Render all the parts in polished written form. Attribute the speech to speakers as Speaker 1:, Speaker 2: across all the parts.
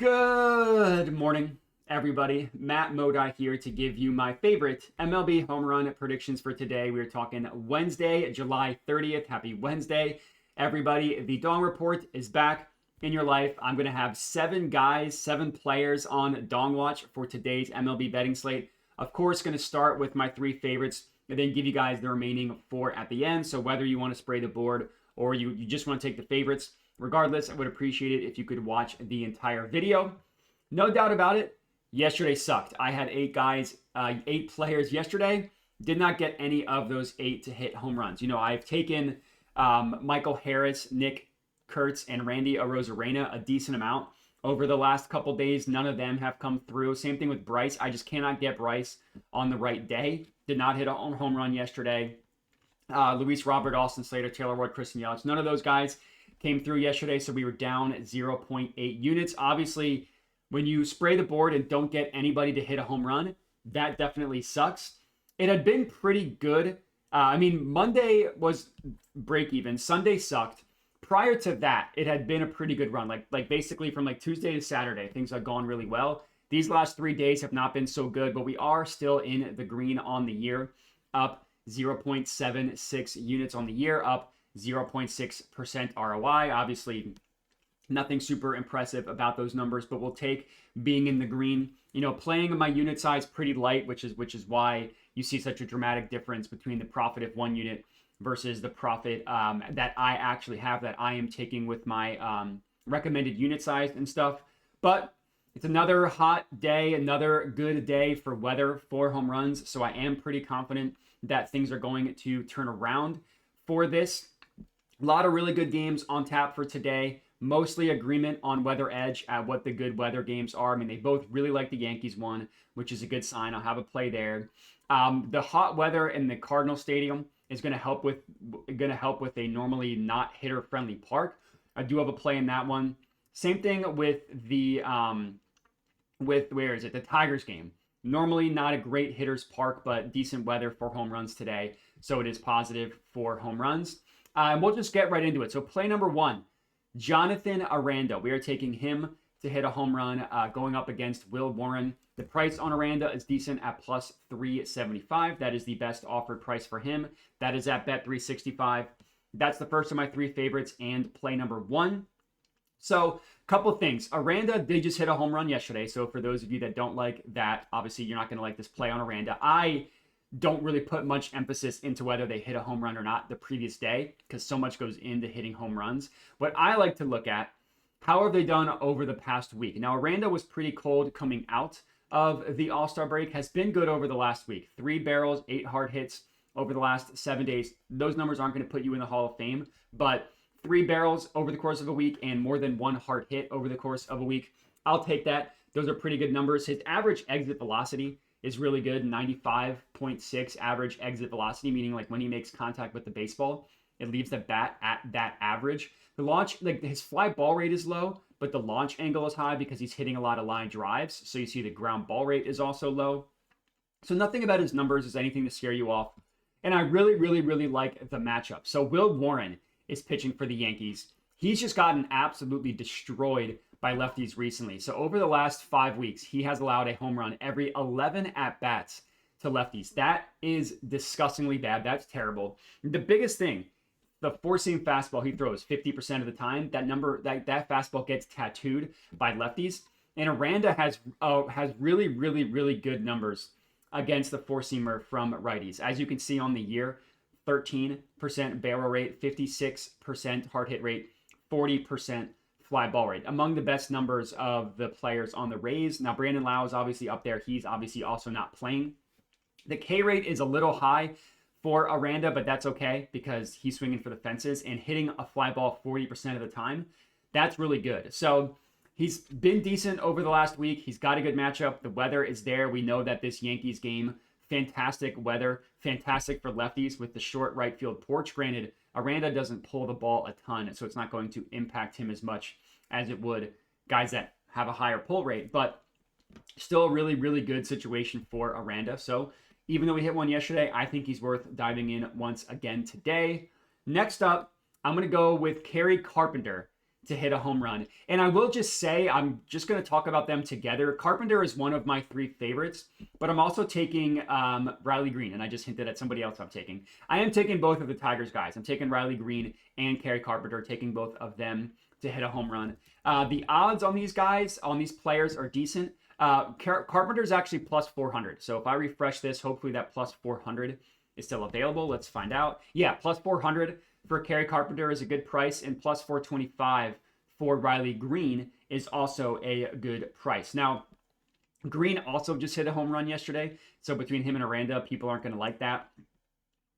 Speaker 1: Good morning, everybody. Matt Modi here to give you my favorite MLB home run predictions for today. We're talking Wednesday, July 30th. Happy Wednesday, everybody. The Dong Report is back in your life. I'm going to have 7 players on Dong Watch for today's MLB betting slate. Of course, going to start with my 3 favorites and then give you guys the remaining 4 at the end. So whether you want to spray the board or you just want to take the favorites, regardless, I would appreciate it if you could watch the entire video. No doubt about it, yesterday sucked. I had 8 players yesterday. Did not get any of those 8 to hit home runs. You know, I've taken Michael Harris, Nick Kurtz, and Randy Arozarena a decent amount over the last couple days. None of them have come through. Same thing with Bryce. I just cannot get Bryce on the right day. Did not hit a home run yesterday. Luis Robert, Austin Slater, Taylor Ward, Christian Yelich. None of those guys came through yesterday, so we were down 0.8 units. Obviously, when you spray the board and don't get anybody to hit a home run, that definitely sucks. It had been pretty good. Monday was break even. Sunday sucked. Prior to that, it had been a pretty good run. Like basically from like Tuesday to Saturday, things had gone really well. These last 3 days have not been so good, but we are still in the green on the year, up 0.76 units on the year, up 0.6% ROI. Obviously, nothing super impressive about those numbers, but we'll take being in the green. You know, playing my unit size pretty light, which is why you see such a dramatic difference between the profit of 1 unit versus the profit that I actually have, that I am taking with my recommended unit size and stuff. But it's another hot day, another good day for weather for home runs. So I am pretty confident that things are going to turn around for this. A lot of really good games on tap for today. Mostly agreement on weather edge at what the good weather games are. I mean, they both really like the Yankees one, which is a good sign. I'll have a play there. The hot weather in the Cardinal Stadium is going to help with a normally not hitter friendly park. I do have a play in that one. Same thing with the the Tigers game. Normally not a great hitter's park, but decent weather for home runs today. So it is positive for home runs. We'll just get right into it. So play number 1, Jonathan Aranda. We are taking him to hit a home run going up against Will Warren. The price on Aranda is decent at plus 375. That is the best offered price for him. That is at bet365. That's the first of my 3 favorites and play number 1. So a couple of things. Aranda did just hit a home run yesterday. So for those of you that don't like that, obviously you're not going to like this play on Aranda. I don't really put much emphasis into whether they hit a home run or not the previous day because so much goes into hitting home runs. What I like to look at, how have they done over the past week? Now, Aranda was pretty cold coming out of the All-Star break, has been good over the last week. 3 barrels, 8 hard hits over the last 7 days. Those numbers aren't going to put you in the Hall of Fame, but 3 barrels over the course of a week and more than 1 hard hit over the course of a week, I'll take that. Those are pretty good numbers. His average exit velocity is really good, 95.6 average exit velocity, meaning like when he makes contact with the baseball, it leaves the bat at that average. The launch, like his fly ball rate is low, but the launch angle is high because he's hitting a lot of line drives. So you see the ground ball rate is also low. So nothing about his numbers is anything to scare you off. And I really, really, really like the matchup. So Will Warren is pitching for the Yankees. He's just gotten absolutely destroyed by lefties recently. So over the last 5 weeks, he has allowed a home run every 11 at-bats to lefties. That is disgustingly bad. That's terrible. The biggest thing, the four-seam fastball he throws 50% of the time, that fastball gets tattooed by lefties. And Aranda has really, really, really good numbers against the four-seamer from righties. As you can see on the year, 13% barrel rate, 56% hard hit rate, 40% fly ball rate. Among the best numbers of the players on the Rays. Now, Brandon Lau is obviously up there. He's obviously also not playing. The K rate is a little high for Aranda, but that's okay because he's swinging for the fences and hitting a fly ball 40% of the time. That's really good. So he's been decent over the last week. He's got a good matchup. The weather is there. We know that this Yankees game, fantastic weather, fantastic for lefties with the short right field porch. Granted, Aranda doesn't pull the ball a ton, so it's not going to impact him as much as it would guys that have a higher pull rate, but still a really, really good situation for Aranda. So even though we hit one yesterday, I think he's worth diving in once again today. Next up, I'm going to go with Kerry Carpenter to hit a home run. And I will just say, I'm just going to talk about them together. Carpenter is one of my 3 favorites, but I'm also taking Riley Green, and I just hinted at somebody else I'm taking. I am taking both of the Tigers guys. I'm taking Riley Green and Kerry Carpenter, taking both of them to hit a home run. The odds on these guys, on these players, are decent. Carpenter is actually plus 400. So if I refresh this, hopefully that plus 400 is still available. Let's find out. Yeah, plus 400 for Kerry Carpenter is a good price, and plus 425 for Riley Green is also a good price. Now, Green also just hit a home run yesterday, so between him and Aranda, people aren't going to like that.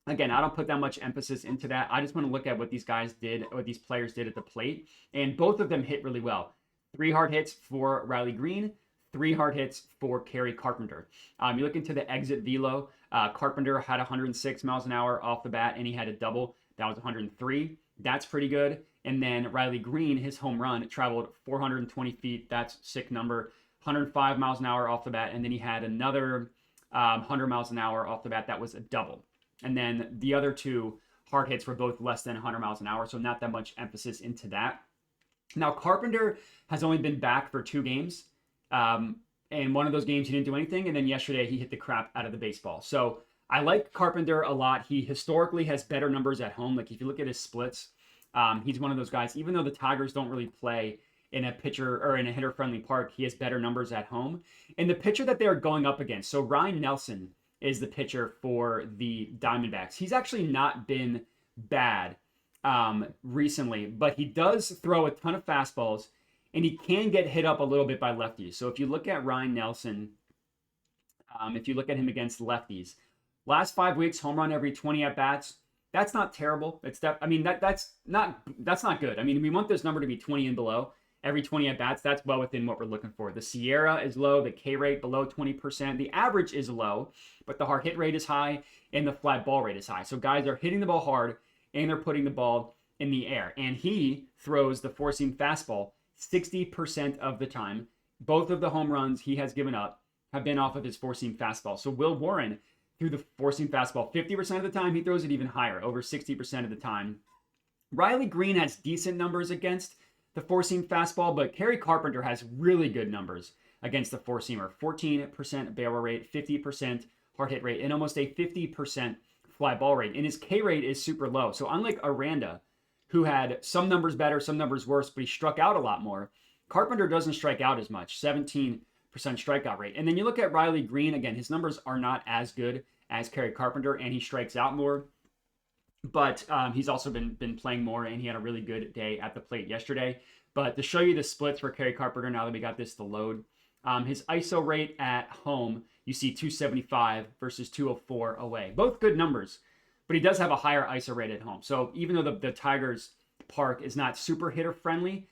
Speaker 1: Again, I don't put that much emphasis into that. I just want to look at what these guys did, what these players did at the plate, and both of them hit really well. 3 hard hits for Riley Green, 3 hard hits for Kerry Carpenter. You look into the exit velo, Carpenter had 106 miles an hour off the bat, and he had a double. That was 103. That's pretty good. And then Riley Green, his home run, traveled 420 feet. That's sick number. 105 miles an hour off the bat. And then he had another 100 miles an hour off the bat. That was a double. And then the other 2 hard hits were both less than 100 miles an hour. So not that much emphasis into that. Now, Carpenter has only been back for 2 games. And one of those games, he didn't do anything. And then yesterday, he hit the crap out of the baseball. So I like Carpenter a lot. He historically has better numbers at home. Like if you look at his splits, he's one of those guys, even though the Tigers don't really play in a pitcher or in a hitter friendly park, he has better numbers at home. And the pitcher that they're going up against, so Ryan Nelson is the pitcher for the Diamondbacks. He's actually not been bad recently, but he does throw a ton of fastballs, and he can get hit up a little bit by lefties. So if you look at Ryan Nelson, if you look at him against lefties, last 5 weeks, home run every 20 at bats. That's not terrible. That's not good. I mean, we want this number to be 20 and below every 20 at bats. That's well within what we're looking for. The Sierra is low, the K rate below 20%. The average is low, but the hard hit rate is high and the fly ball rate is high. So guys are hitting the ball hard and they're putting the ball in the air. And he throws the four-seam fastball 60% of the time. Both of the home runs he has given up have been off of his four-seam fastball. So Will Warren threw the four-seam fastball 50% of the time. He throws it even higher, over 60% of the time. Riley Green has decent numbers against the four-seam fastball, but Kerry Carpenter has really good numbers against the four-seamer. 14% barrel rate, 50% hard hit rate, and almost a 50% fly ball rate. And his K rate is super low. So unlike Aranda, who had some numbers better, some numbers worse, but he struck out a lot more, Carpenter doesn't strike out as much, 17% strikeout rate. And then you look at Riley Green, again, his numbers are not as good as Kerry Carpenter, and he strikes out more. But he's also been playing more, and he had a really good day at the plate yesterday. But to show you the splits for Kerry Carpenter, now that we got this to load, his ISO rate at home, you see 275 versus 204 away. Both good numbers, but he does have a higher ISO rate at home. So even though the Tigers park is not super hitter friendly,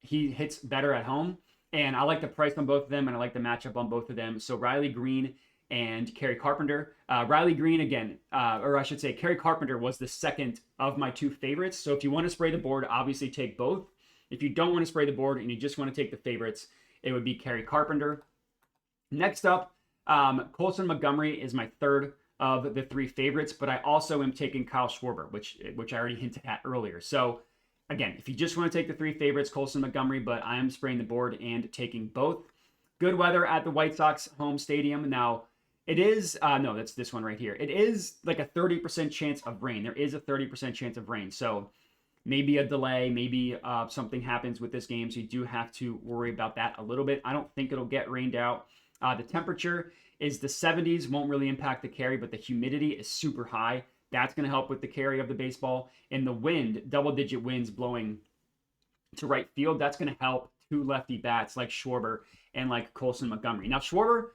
Speaker 1: he hits better at home. And I like the price on both of them, and I like the matchup on both of them. So Riley Green and Kerry Carpenter. Riley Green, again, or I should say Kerry Carpenter was the second of my two favorites. So if you want to spray the board, obviously take both. If you don't want to spray the board and you just want to take the favorites, it would be Kerry Carpenter. Next up, Colson Montgomery is my third of the three favorites, but I also am taking Kyle Schwarber, which I already hinted at earlier. So again, if you just want to take the three favorites, Colson Montgomery, but I am spraying the board and taking both. Good weather at the White Sox home stadium. Now, it is, no, that's this one right here. It is like a 30% chance of rain. There is a 30% chance of rain. So maybe a delay, maybe something happens with this game. So you do have to worry about that a little bit. I don't think it'll get rained out. The temperature is the 70s, won't really impact the carry, but the humidity is super high. That's going to help with the carry of the baseball. And the wind, double-digit winds blowing to right field, that's going to help two lefty bats like Schwarber and like Colson Montgomery. Now, Schwarber,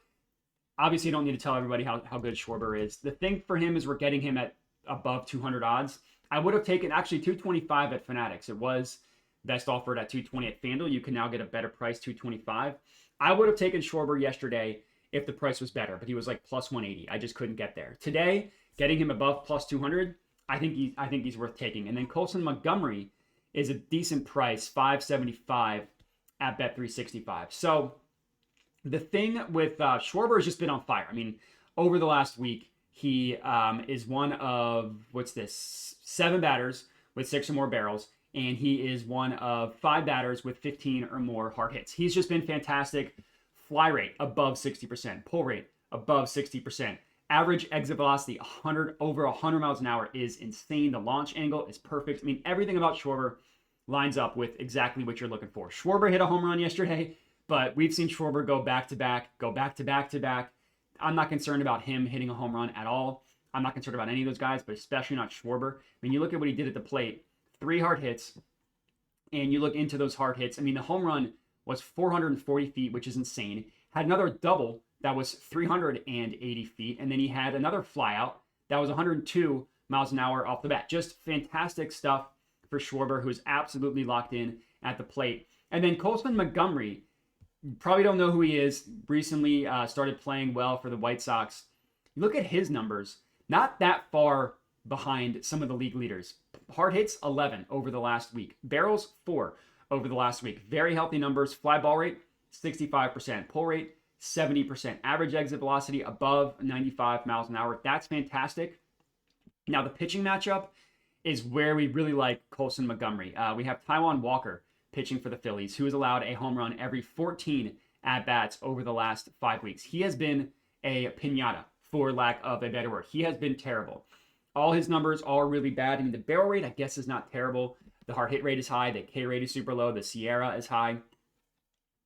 Speaker 1: obviously you don't need to tell everybody how good Schwarber is. The thing for him is we're getting him at above 200 odds. I would have taken actually 225 at Fanatics. It was best offered at 220 at FanDuel. You can now get a better price, 225. I would have taken Schwarber yesterday if the price was better, but he was like plus 180. I just couldn't get there. Today, getting him above plus 200, I think he's worth taking. And then Colson Montgomery is a decent price, 575 at Bet365. So the thing with Schwarber has just been on fire. I mean, over the last week, he is one of, 7 batters with 6 or more barrels, and he is one of 5 batters with 15 or more hard hits. He's just been fantastic. Fly rate above 60%, pull rate above 60%. Average exit velocity over 100 miles an hour is insane. The launch angle is perfect. I mean, everything about Schwarber lines up with exactly what you're looking for. Schwarber hit a home run yesterday, but we've seen Schwarber go back to back. I'm not concerned about him hitting a home run at all. I'm not concerned about any of those guys, but especially not Schwarber. I mean, you look at what he did at the plate, 3 hard hits, and you look into those hard hits. I mean, the home run was 440 feet, which is insane. Had another double that was 380 feet, and then he had another flyout that was 102 miles an hour off the bat. Just fantastic stuff for Schwarber, who's absolutely locked in at the plate. And then Colson Montgomery, you probably don't know who he is, recently started playing well for the White Sox. Look at his numbers. Not that far behind some of the league leaders. Hard hits, 11 over the last week. Barrels, 4 over the last week. Very healthy numbers. Fly ball rate, 65%. Pull rate, 70%. Average exit velocity above 95 miles an hour. That's fantastic. Now, the pitching matchup is where we really like Colson Montgomery. We have Taijuan Walker pitching for the Phillies, who has allowed a home run every 14 at-bats over the last 5 weeks. He has been a piñata, for lack of a better word. He has been terrible. All his numbers are really bad. I mean, the barrel rate, I guess, is not terrible. The hard hit rate is high. The K rate is super low. The Sierra is high.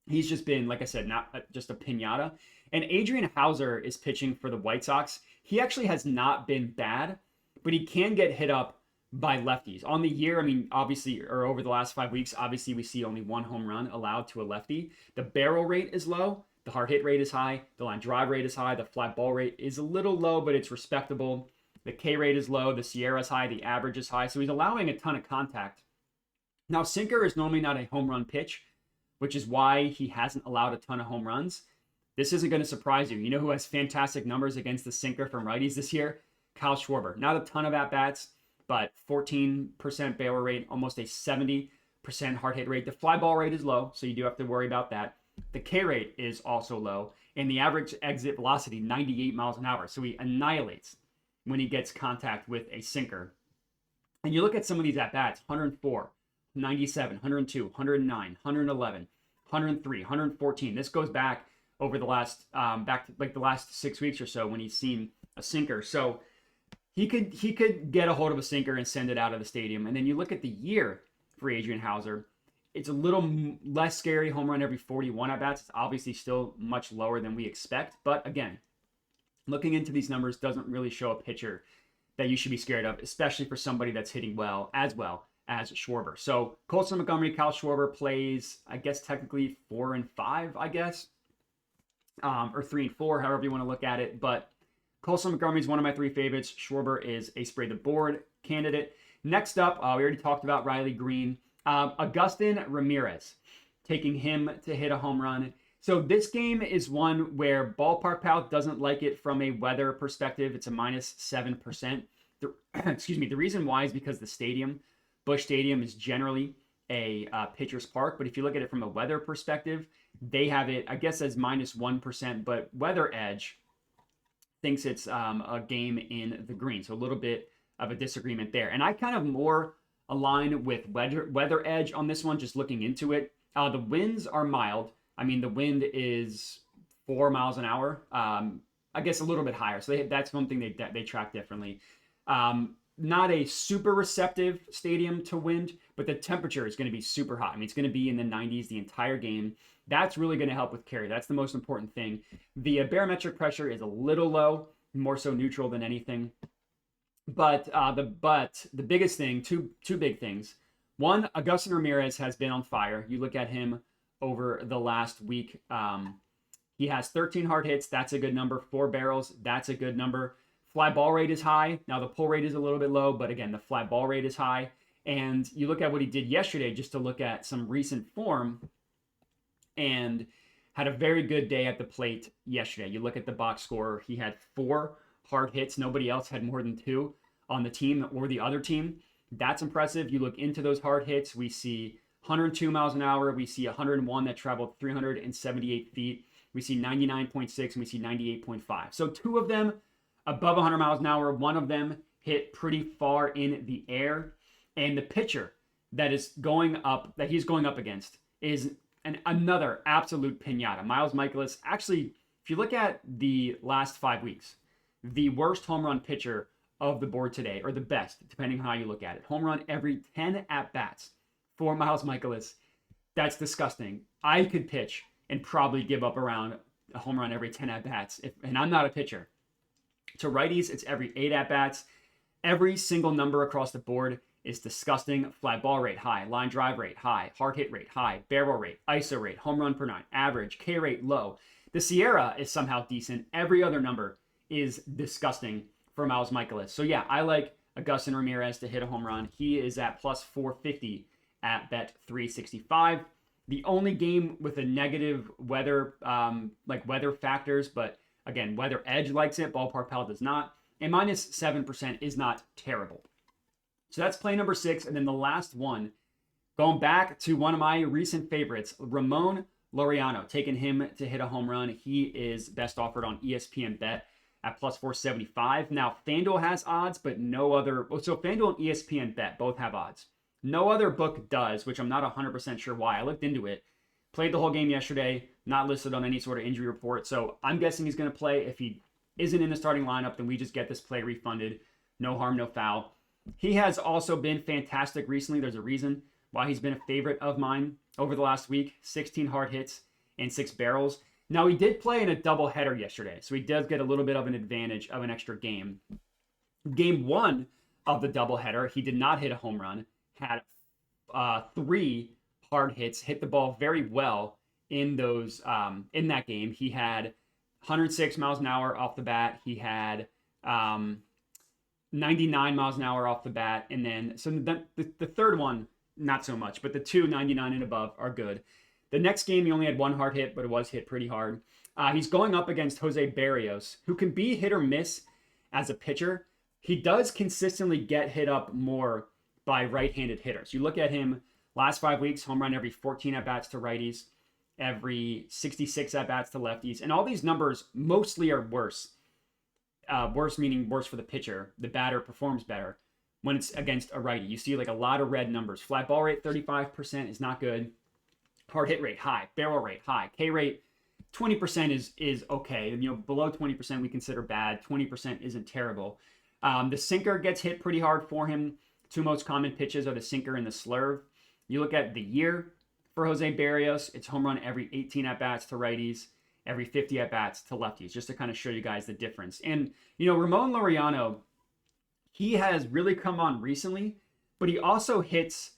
Speaker 1: He's just been, like I said, not just a piñata. And Adrian Hauser is pitching for the White Sox. He actually has not been bad, but he can get hit up by lefties. On the year, I mean, obviously, or over the last 5 weeks, obviously we see only 1 home run allowed to a lefty. The barrel rate is low. The hard hit rate is high. The line drive rate is high. The fly ball rate is a little low, but it's respectable. The K rate is low. The Sierra is high. The average is high. So he's allowing a ton of contact. Now, sinker is normally not a home run pitch, which is why he hasn't allowed a ton of home runs. This isn't going to surprise you. You know who has fantastic numbers against the sinker from righties this year? Kyle Schwarber. Not a ton of at-bats, but 14% barrel rate, almost a 70% hard hit rate. The fly ball rate is low, so you do have to worry about that. The K rate is also low, and the average exit velocity, 98 miles an hour. So he annihilates when he gets contact with a sinker. And you look at some of these at-bats, 104, 97, 102, 109, 111, 103, 114. This goes back over the last, back to like the last 6 weeks or so when he's seen a sinker. So he could get a hold of a sinker and send it out of the stadium. And then you look at the year for Adrian Hauser. It's a little less scary. Home run every 41 at-bats. It's obviously still much lower than we expect. But again, looking into these numbers doesn't really show a pitcher that you should be scared of, especially for somebody that's hitting well as Schwarber. So Colson Montgomery, Kyle Schwarber plays, I guess, technically 4 and 5, I guess. Or 3 and 4, however you want to look at it. But Colson Montgomery is one of my 3 favorites. Schwarber is a spray the board candidate. Next up, we already talked about Riley Green. Agustin Ramirez, taking him to hit a home run. So this game is one where Ballpark Pal doesn't like it from a weather perspective. It's a minus 7%. The reason why is because the stadium, Busch Stadium, is generally a pitcher's park. But if you look at it from a weather perspective, they have it, I guess, as minus 1%. But Weather Edge thinks it's a game in the green. So a little bit of a disagreement there. And I kind of more align with Weather Edge on this one, just looking into it. The winds are mild. I mean, the wind is 4 miles an hour. I guess a little bit higher. So that's one thing they track differently. Not a super receptive stadium to wind, but the temperature is going to be super hot. I mean, it's going to be in the 90s the entire game. That's really going to help with carry. That's the most important thing. The barometric pressure is a little low, more so neutral than anything. But the biggest thing, two big things. One, Agustin Ramirez has been on fire. You look at him over the last week. He has 13 hard hits. That's a good number. 4 barrels. That's a good number. Fly ball rate is high. Now the pull rate is a little bit low, but again, the fly ball rate is high. And you look at what he did yesterday, just to look at some recent form, and had a very good day at the plate yesterday. You look at the box score. He had 4 hard hits. Nobody else had more than 2 on the team or the other team. That's impressive. You look into those hard hits. We see 102 miles an hour. We see 101 that traveled 378 feet. We see 99.6 and we see 98.5. So 2 of them above 100 miles an hour. 1 of them hit pretty far in the air. And the pitcher that is going up, that he's going up against, is another absolute pinata. Miles Mikolas, actually, if you look at the last 5 weeks, the worst home run pitcher of the board today, or the best, depending on how you look at it. Home run every 10 at-bats for Miles Mikolas. That's disgusting. I could pitch and probably give up around a home run every 10 at-bats, and I'm not a pitcher. To righties, it's every 8 at-bats. Every single number across the board is disgusting. Fly ball rate, high. Line drive rate, high. Hard hit rate, high. Barrel rate, ISO rate, home run per 9, average. K rate, low. The Sierra is somehow decent. Every other number is disgusting for Miles Mikolas. So yeah, I like Augustin Ramirez to hit a home run. He is at plus 450 at bet 365. The only game with a negative weather, weather factors, but again, Weather Edge likes it. Ballpark Pal does not. And minus 7% is not terrible. So that's play number 6. And then the last one, going back to one of my recent favorites, Ramon Laureano, taking him to hit a home run. He is best offered on ESPN Bet at plus 475. Now, FanDuel has odds, but no other. So FanDuel and ESPN Bet both have odds. No other book does, which I'm not 100% sure why. I looked into it. Played the whole game yesterday, not listed on any sort of injury report. So I'm guessing he's going to play. If he isn't in the starting lineup, then we just get this play refunded. No harm, no foul. He has also been fantastic recently. There's a reason why he's been a favorite of mine over the last week. 16 hard hits and 6 barrels. Now, he did play in a doubleheader yesterday, so he does get a little bit of an advantage of an extra game. Game 1 of the doubleheader, he did not hit a home run, had 3 hard hits, hit the ball very well in those in that game. He had 106 miles an hour off the bat. He had 99 miles an hour off the bat. And then, so the third one, not so much, but the 2 99 and above are good. The next game, he only had 1 hard hit, but it was hit pretty hard. He's going up against Jose Barrios, who can be hit or miss as a pitcher. He does consistently get hit up more by right-handed hitters. You look at him, last 5 weeks, home run every 14 at-bats to righties, every 66 at-bats to lefties. And all these numbers mostly are worse. Worse meaning worse for the pitcher. The batter performs better when it's against a righty. You see like a lot of red numbers. Fly ball rate, 35% is not good. Hard hit rate, high. Barrel rate, high. K rate, 20% is okay. You know, below 20% we consider bad. 20% isn't terrible. The sinker gets hit pretty hard for him. 2 most common pitches are the sinker and the slurve. You look at the year for Jose Barrios, it's home run every 18 at-bats to righties, every 50 at-bats to lefties, just to kind of show you guys the difference. And, you know, Ramon Laureano, he has really come on recently, but he also hits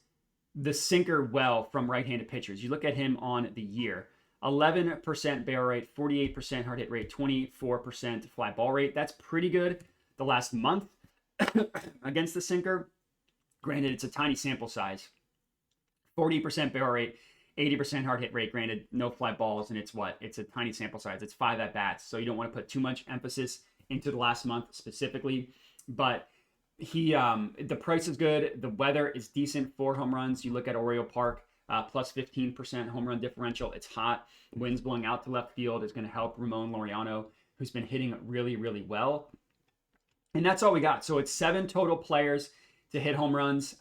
Speaker 1: the sinker well from right-handed pitchers. You look at him on the year, 11% barrel rate, 48% hard hit rate, 24% fly ball rate. That's pretty good. The last month against the sinker, granted, it's a tiny sample size. 40% barrel rate, 80% hard hit rate. Granted, no fly balls, and it's what? It's a tiny sample size. It's 5 at-bats, so you don't want to put too much emphasis into the last month specifically. But he, the price is good. The weather is decent for home runs. You look at Oriole Park, plus 15% home run differential. It's hot. Winds blowing out to left field is going to help Ramon Laureano, who's been hitting really, really well. And that's all we got. So it's 7 total players to hit home runs.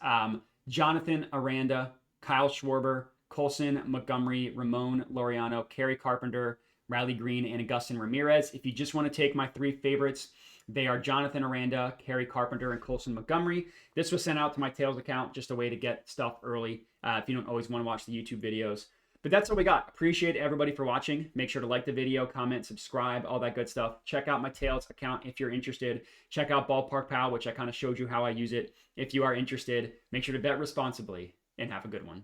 Speaker 1: Jonathan Aranda, Kyle Schwarber, Colson Montgomery, Ramon Laureano, Kerry Carpenter, Riley Green, and Augustin Ramirez. If you just want to take my 3 favorites, they are Jonathan Aranda, Kerry Carpenter, and Colson Montgomery. This was sent out to my Tails account, just a way to get stuff early if you don't always want to watch the YouTube videos. But that's all we got. Appreciate everybody for watching. Make sure to like the video, comment, subscribe, all that good stuff. Check out my Tails account if you're interested. Check out Ballpark Pal, which I kind of showed you how I use it. If you are interested, make sure to bet responsibly and have a good one.